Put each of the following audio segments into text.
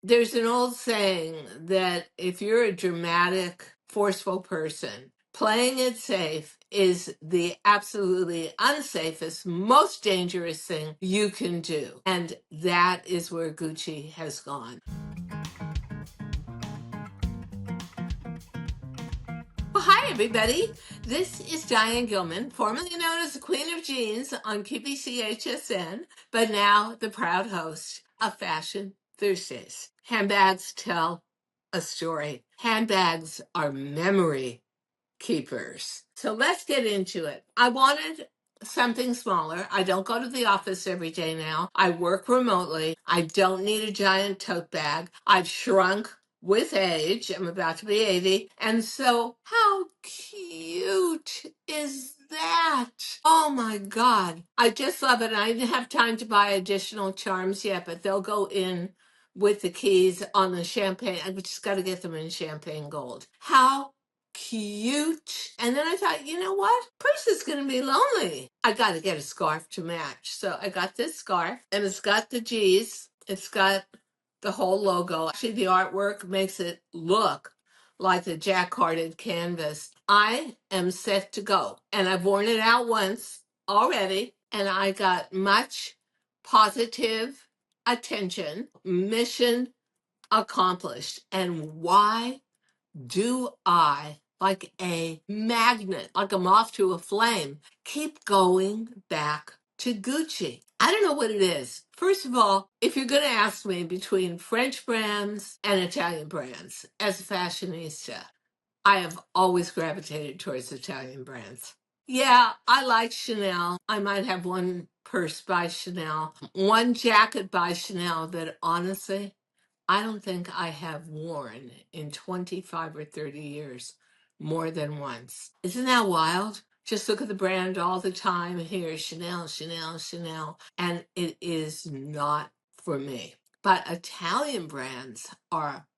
There's an old saying that if you're a dramatic, forceful person, playing it safe is the absolutely unsafest, most dangerous thing you can do. And that is where Gucci has gone. Well, hi, everybody. This is Diane Gilman, formerly known as the Queen of Jeans on QVCHSN, but now the proud host of Fashion Thursdays. Handbags tell a story. Handbags are memory keepers. So let's get into it. I wanted something smaller. I don't go to the office every day now. I work remotely. I don't need a giant tote bag. I've shrunk with age. I'm about to be 80. And so, how cute is that? Oh my God. I just love it. I didn't have time to buy additional charms yet, but they'll go in with the keys on the champagne. I just got to get them in champagne gold. How cute. And then I thought, you know what? Purse is going to be lonely. I got to get a scarf to match. So I got this scarf and it's got the G's. It's got the whole logo. Actually, the artwork makes it look like the jacquarded canvas. I am set to go. And I've worn it out once already. And I got much positive attention. Mission accomplished. And why do I, like a magnet, like a moth to a flame, keep going back to Gucci? I don't know what it is. First of all, if you're going to ask me between French brands and Italian brands as a fashionista, I have always gravitated towards Italian brands. Yeah, I like Chanel. I might have one purse by Chanel, one jacket by Chanel that honestly I don't think I have worn in 25 or 30 years more than once. Isn't that wild? Just look at the brand all the time here, Chanel, Chanel, Chanel, and it is not for me. But Italian brands are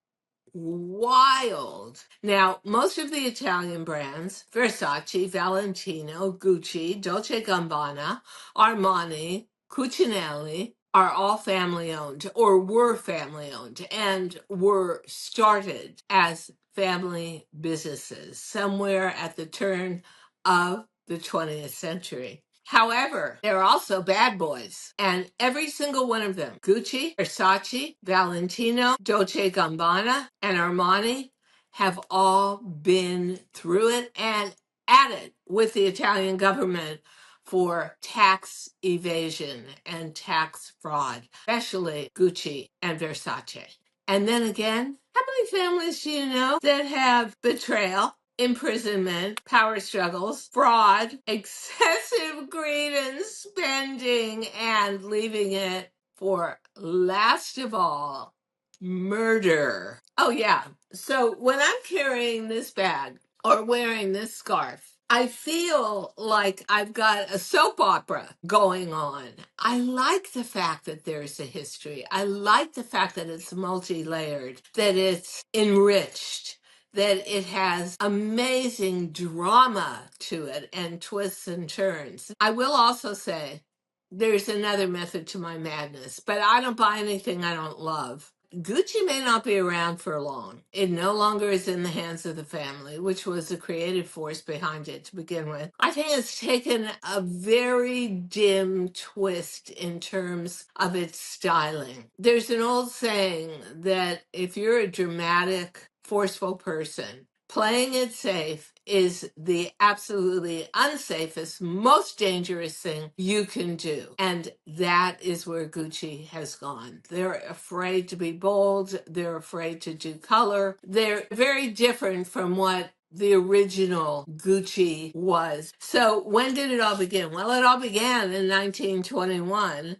wild. Now, most of the Italian brands, Versace, Valentino, Gucci, Dolce Gabbana, Armani, Cucinelli, are all family owned or were family owned and were started as family businesses somewhere at the turn of the 20th century. However, they're also bad boys, and every single one of them, Gucci, Versace, Valentino, Dolce Gabbana, and Armani, have all been through it and at it with the Italian government for tax evasion and tax fraud, especially Gucci and Versace. And then again, how many families do you know that have betrayal, imprisonment, power struggles, fraud, excessive greed and spending, and leaving it for last of all, murder? Oh, yeah. So when I'm carrying this bag or wearing this scarf, I feel like I've got a soap opera going on. I like the fact that there's a history. I like the fact that it's multi-layered, that it's enriched, that it has amazing drama to it and twists and turns. I will also say there's another method to my madness, but I don't buy anything I don't love. Gucci may not be around for long. It no longer is in the hands of the family, which was the creative force behind it to begin with. I think it's taken a very dim twist in terms of its styling. There's an old saying that if you're a dramatic, forceful person, playing it safe is the absolutely unsafest, most dangerous thing you can do. And that is where Gucci has gone. They're afraid to be bold. They're afraid to do color. They're very different from what the original Gucci was. So when did it all begin? Well, it all began in 1921.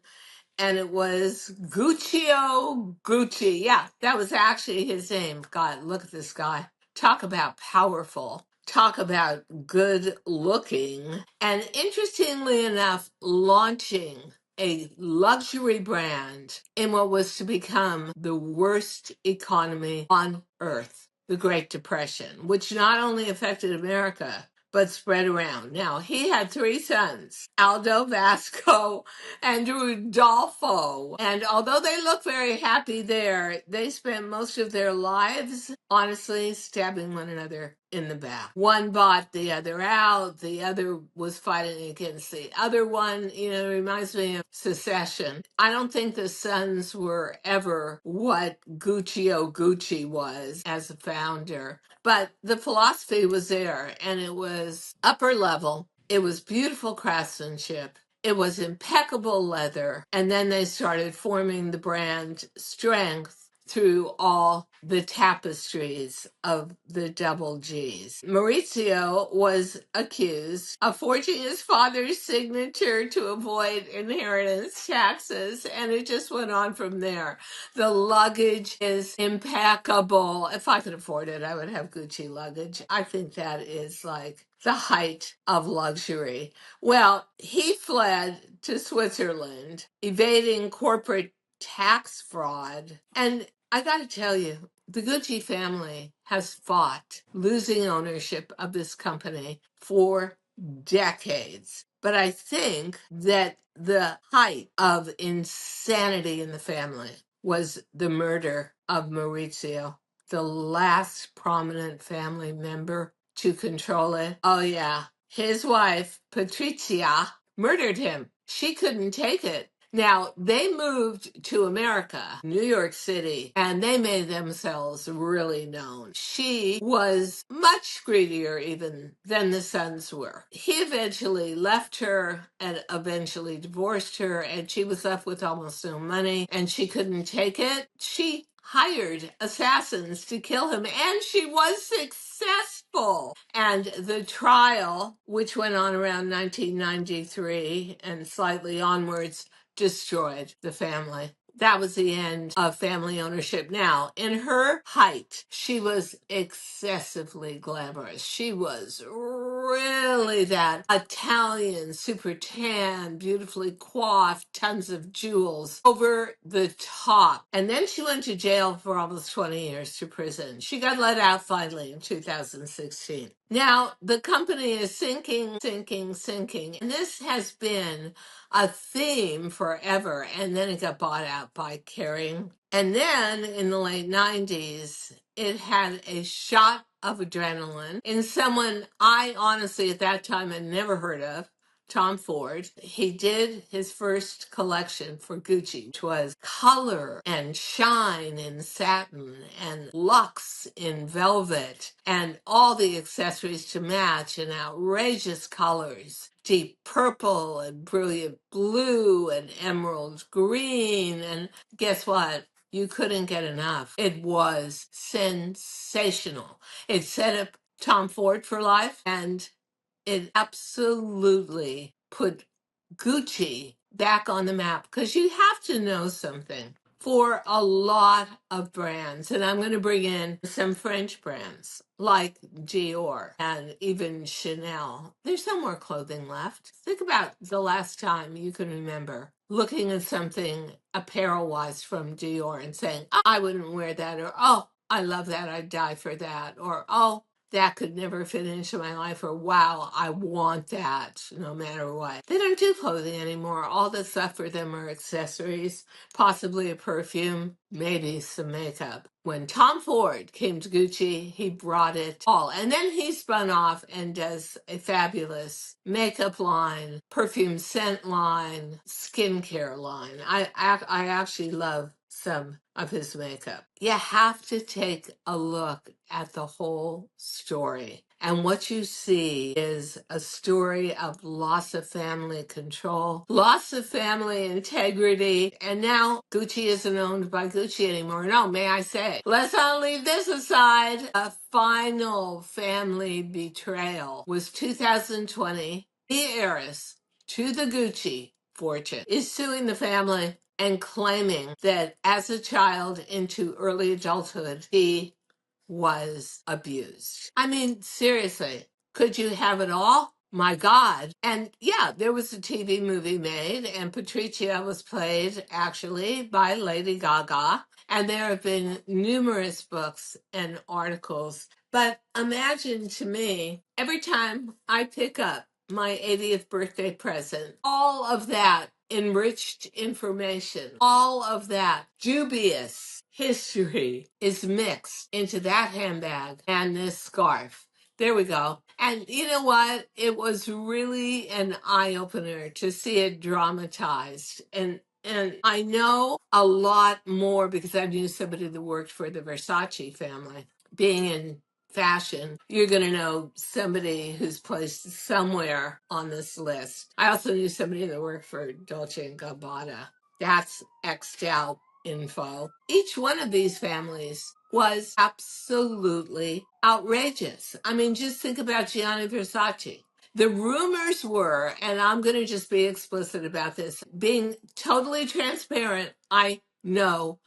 And it was Guccio Gucci. Yeah, that was actually his name. God, look at this guy. Talk about powerful. Talk about good looking. And interestingly enough, launching a luxury brand in what was to become the worst economy on earth, the Great Depression, which not only affected America, but spread around. Now, he had three sons, Aldo, Vasco, and Rudolfo. And although they look very happy there, they spent most of their lives, honestly, stabbing one another in the back. One bought the other out. The other was fighting against the other one. You know, it reminds me of secession. I don't think the sons were ever what Gucci was as a founder, but the philosophy was there, and it was upper level. It was beautiful craftsmanship. It was impeccable leather. And then they started forming the brand strength through all the tapestries of the double G's. Maurizio was accused of forging his father's signature to avoid inheritance taxes, and it just went on from there. The luggage is impeccable. If I could afford it, I would have Gucci luggage. I think that is like the height of luxury. Well, he fled to Switzerland, evading corporate tax fraud. And I got to tell you, the Gucci family has fought losing ownership of this company for decades. But I think that the height of insanity in the family was the murder of Maurizio, the last prominent family member to control it. Oh, yeah. His wife, Patricia, murdered him. She couldn't take it. Now, they moved to America, New York City, and they made themselves really known. She was much greedier even than the sons were. He eventually left her and eventually divorced her, and she was left with almost no money, and she couldn't take it. She hired assassins to kill him, and she was successful. And the trial, which went on around 1993 and slightly onwards, destroyed the family. That was the end of family ownership. Now, in her height, she was excessively glamorous. She was really that Italian, super tan, beautifully coiffed, tons of jewels, over the top. And then she went to jail for almost 20 years, to prison. She got let out finally in 2016. Now, the company is sinking. And this has been a theme forever. And then it got bought out by Kering. And then in the late 90s, it had a shot of adrenaline in someone I honestly at that time had never heard of, Tom Ford. He did his first collection for Gucci, which was color and shine in satin and luxe in velvet and all the accessories to match in outrageous colors. Deep purple and brilliant blue and emerald green. And guess what? You couldn't get enough. It was sensational. It set up Tom Ford for life, and it absolutely put Gucci back on the map, because you have to know something. For a lot of brands, and I'm going to bring in some French brands like Dior and even Chanel, there's no more clothing left. Think about the last time you can remember looking at something apparel wise from Dior and saying, "Oh, I wouldn't wear that," or "Oh, I love that, I'd die for that," or "Oh, that could never fit into my life," or "Wow, I want that no matter what." They don't do clothing anymore. All that's left for them are accessories, possibly a perfume, maybe some makeup. When Tom Ford came to Gucci, he brought it all. And then he spun off and does a fabulous makeup line, perfume scent line, skincare line. I actually love some of his makeup. You have to take a look at the whole story. And what you see is a story of loss of family control, loss of family integrity, and now Gucci isn't owned by Gucci anymore. No, may I say, let's not leave this aside. A final family betrayal was 2020. The heiress to the Gucci fortune is suing the family and claiming that as a child into early adulthood, he was abused. I mean, seriously, could you have it all? My God. And yeah, there was a TV movie made, and Patricia was played actually by Lady Gaga. And there have been numerous books and articles. But imagine to me, every time I pick up my 80th birthday present, all of that enriched information, all of that dubious history is mixed into that handbag and this scarf. There we go. And you know what? It was really an eye opener to see it dramatized. And I know a lot more because I knew somebody that worked for the Versace family. Being in fashion, you're going to know somebody who's placed somewhere on this list. I also knew somebody that worked for Dolce and Gabbana. That's X'd out info. Each one of these families was absolutely outrageous. I mean, just think about Gianni Versace. The rumors were, and I'm going to just be explicit about this, being totally transparent, I know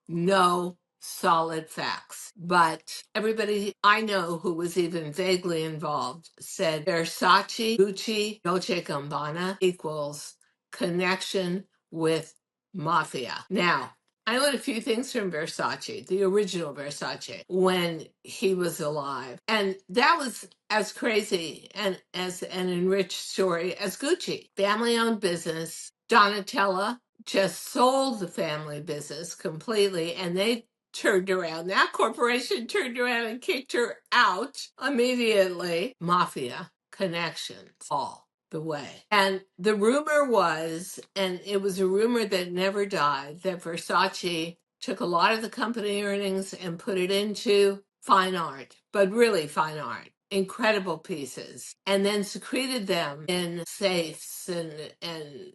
no solid facts. But everybody I know who was even vaguely involved said Versace, Gucci, Dolce Gabbana equals connection with mafia. Now, I learned a few things from Versace, the original Versace, when he was alive. And that was as crazy and as an enriched story as Gucci. Family owned business. Donatella just sold the family business completely, and they turned around. That corporation turned around and kicked her out immediately. Mafia connections all the way. And the rumor was, and it was a rumor that never died, that Versace took a lot of the company earnings and put it into fine art, but really fine art. Incredible pieces, and then secreted them in safes and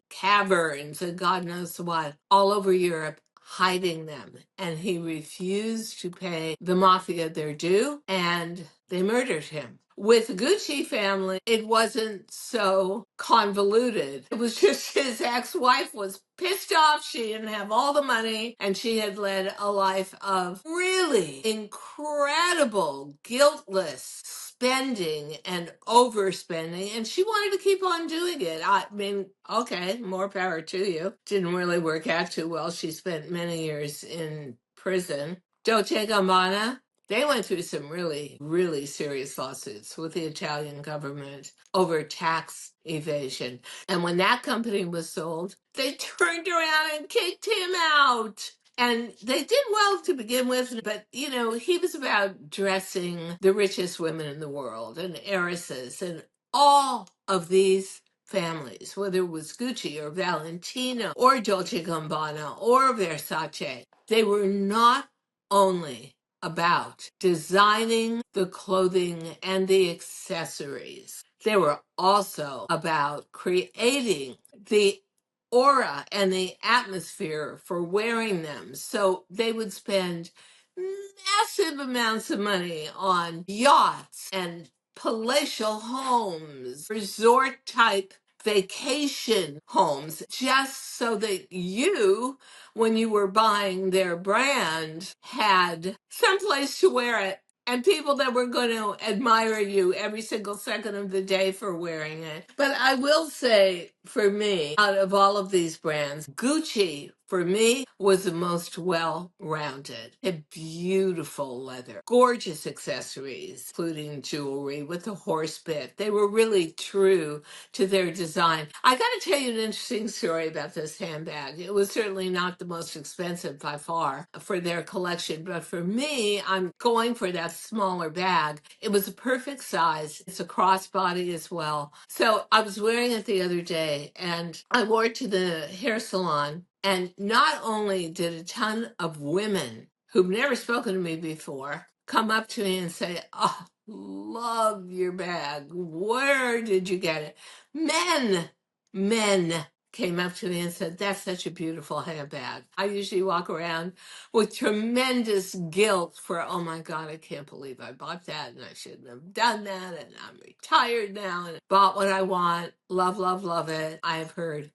caverns and God knows what all over Europe, hiding them. And he refused to pay the mafia their due, and they murdered him. With the Gucci family, it wasn't so convoluted. It was just his ex-wife was pissed off. She didn't have all the money, and she had led a life of really incredible, guiltless spending and overspending, and she wanted to keep on doing it. I mean, okay, more power to you. Didn't really work out too well. She spent many years in prison. Dolce Gabbana, they went through some really, really serious lawsuits with the Italian government over tax evasion. And when that company was sold, they turned around and kicked him out. And they did well to begin with, but you know, he was about dressing the richest women in the world and heiresses and all of these families, whether it was Gucci or Valentino or Dolce Gabbana or Versace, they were not only about designing the clothing and the accessories. They were also about creating the aura and the atmosphere for wearing them. So they would spend massive amounts of money on yachts and palatial homes, resort type vacation homes, just so that you, when you were buying their brand, had someplace to wear it and people that were going to admire you every single second of the day for wearing it. But I will say, for me, out of all of these brands, Gucci, for me, was the most well-rounded. Had beautiful leather, gorgeous accessories, including jewelry with the horse bit. They were really true to their design. I got to tell you an interesting story about this handbag. It was certainly not the most expensive by far for their collection, but for me, I'm going for that smaller bag. It was a perfect size. It's a crossbody as well. So I was wearing it the other day and I wore it to the hair salon. And not only did a ton of women who've never spoken to me before come up to me and say, "Oh, love your bag. Where did you get it?" Men came up to me and said, "That's such a beautiful handbag." I usually walk around with tremendous guilt for, oh my God, I can't believe I bought that and I shouldn't have done that. And I'm retired now and bought what I want. Love, love, love it. I have heard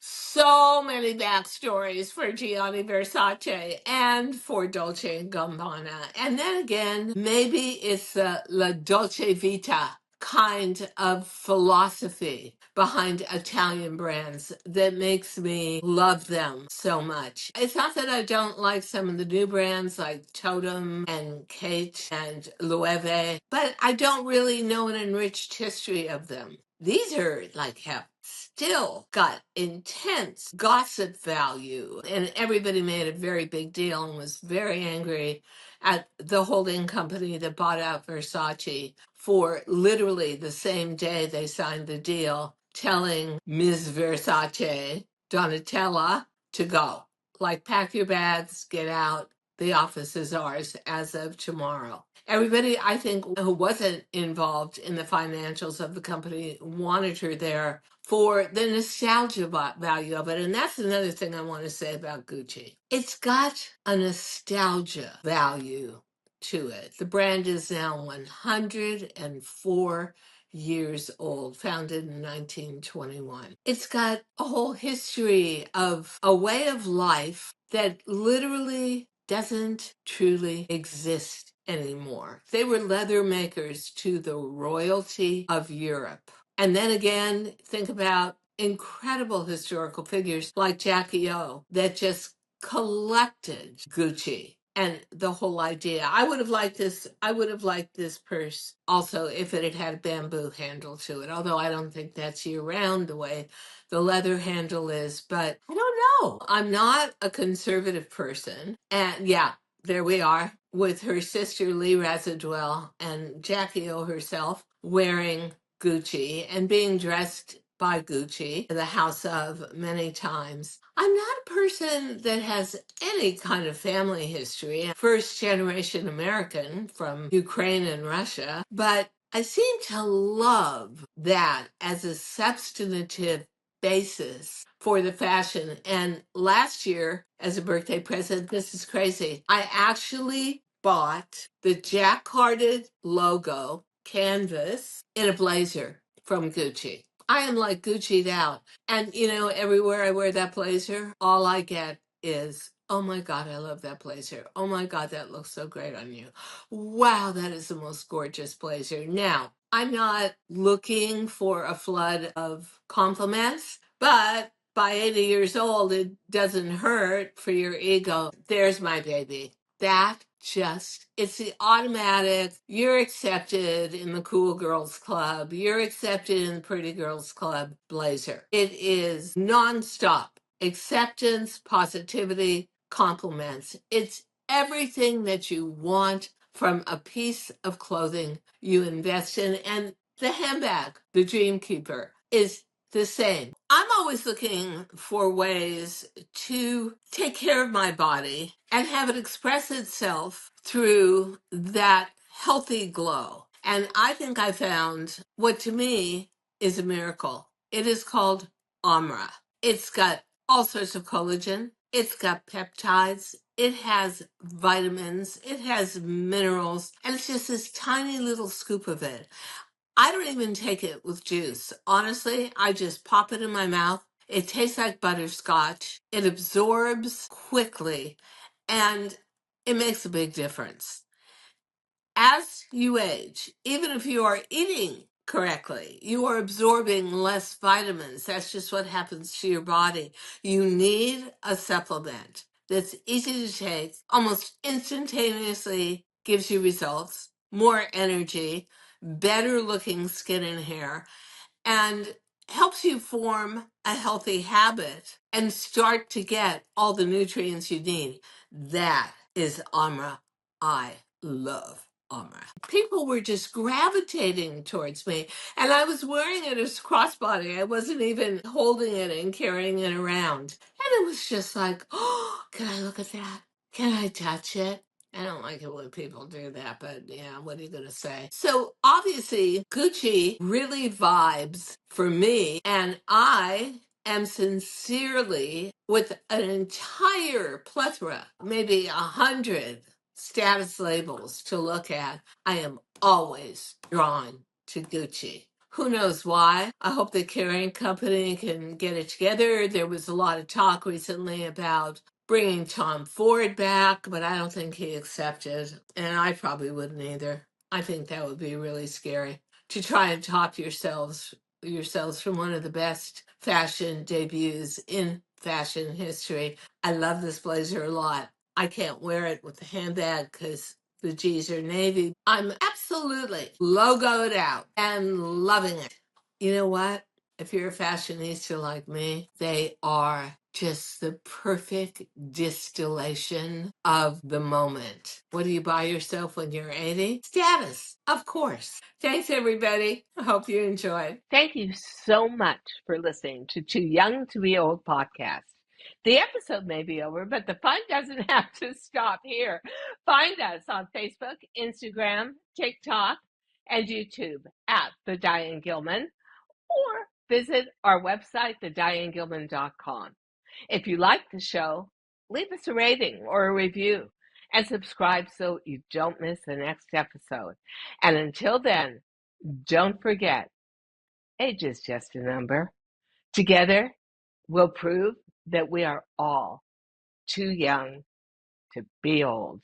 so many backstories for Gianni Versace and for Dolce and Gabbana. And then again, maybe it's the La Dolce Vita kind of philosophy behind Italian brands that makes me love them so much. It's not that I don't like some of the new brands like Totem and Kate and Loewe, but I don't really know an enriched history of them. These are like have still got intense gossip value, and everybody made a very big deal and was very angry at the holding company that bought out Versace for literally the same day they signed the deal, telling Ms. Versace, Donatella, to go. Like, pack your bags, get out. The office is ours as of tomorrow. Everybody, I think, who wasn't involved in the financials of the company wanted her there for the nostalgia value of it. And that's another thing I want to say about Gucci. It's got a nostalgia value to it. The brand is now 104 years old, founded in 1921. It's got a whole history of a way of life that literally doesn't truly exist anymore. They were leather makers to the royalty of Europe. And then again, think about incredible historical figures like Jackie O that just collected Gucci and the whole idea. I would have liked this purse also if it had had a bamboo handle to it, although I don't think that's year round the way the leather handle is, but I don't know. I'm not a conservative person. And yeah, there we are with her sister Lee Radziwill and Jackie O herself wearing Gucci and being dressed by Gucci, the house of many times. I'm not a person that has any kind of family history, first generation American from Ukraine and Russia, but I seem to love that as a substantive basis for the fashion. And last year, as a birthday present, this is crazy, I actually bought the jacquarded logo canvas in a blazer from Gucci. I am like Gucci'd out. And you know, everywhere I wear that blazer, all I get is, oh my God, I love that blazer. Oh my God, that looks so great on you. Wow, that is the most gorgeous blazer. Now, I'm not looking for a flood of compliments, but by 80 years old, it doesn't hurt for your ego. There's my baby. That just, it's the automatic, you're accepted in the cool girls club, you're accepted in the pretty girls club blazer. It is nonstop acceptance, positivity, compliments. It's everything that you want from a piece of clothing you invest in. And the handbag, the Dream Keeper, is the same. I'm always looking for ways to take care of my body and have it express itself through that healthy glow. And I think I found what to me is a miracle. It is called Amra. It's got all sorts of collagen. It's got peptides. It has vitamins. It has minerals. And it's just this tiny little scoop of it. I don't even take it with juice. Honestly, I just pop it in my mouth. It tastes like butterscotch. It absorbs quickly and it makes a big difference. As you age, even if you are eating correctly, you are absorbing less vitamins. That's just what happens to your body. You need a supplement that's easy to take, almost instantaneously gives you results, more energy, better looking skin and hair, and helps you form a healthy habit and start to get all the nutrients you need. That is Amra. I love Amra. People were just gravitating towards me, and I was wearing it as crossbody. I wasn't even holding it and carrying it around. And it was just like, oh, can I look at that? Can I touch it? I don't like it when people do that, but yeah, what are you going to say? So obviously, Gucci really vibes for me, and I am sincerely with an entire plethora, maybe 100 status labels to look at. I am always drawn to Gucci. Who knows why? I hope the carrying company can get it together. There was a lot of talk recently about bringing Tom Ford back, but I don't think he accepted, and I probably wouldn't either. I think that would be really scary to try and top yourselves from one of the best fashion debuts in fashion history. I love this blazer a lot. I can't wear it with the handbag because the G's are navy. I'm absolutely logoed out and loving it. You know what? If you're a fashionista like me, they are just the perfect distillation of the moment. What do you buy yourself when you're 80? Status, of course. Thanks, everybody. I hope you enjoyed. Thank you so much for listening to Too Young to Be Old podcast. The episode may be over, but the fun doesn't have to stop here. Find us on Facebook, Instagram, TikTok, and YouTube at The Diane Gilman, or visit our website, thedianegilman.com. If you like the show, leave us a rating or a review and subscribe so you don't miss the next episode. And until then, don't forget, age is just a number. Together, we'll prove that we are all too young to be old.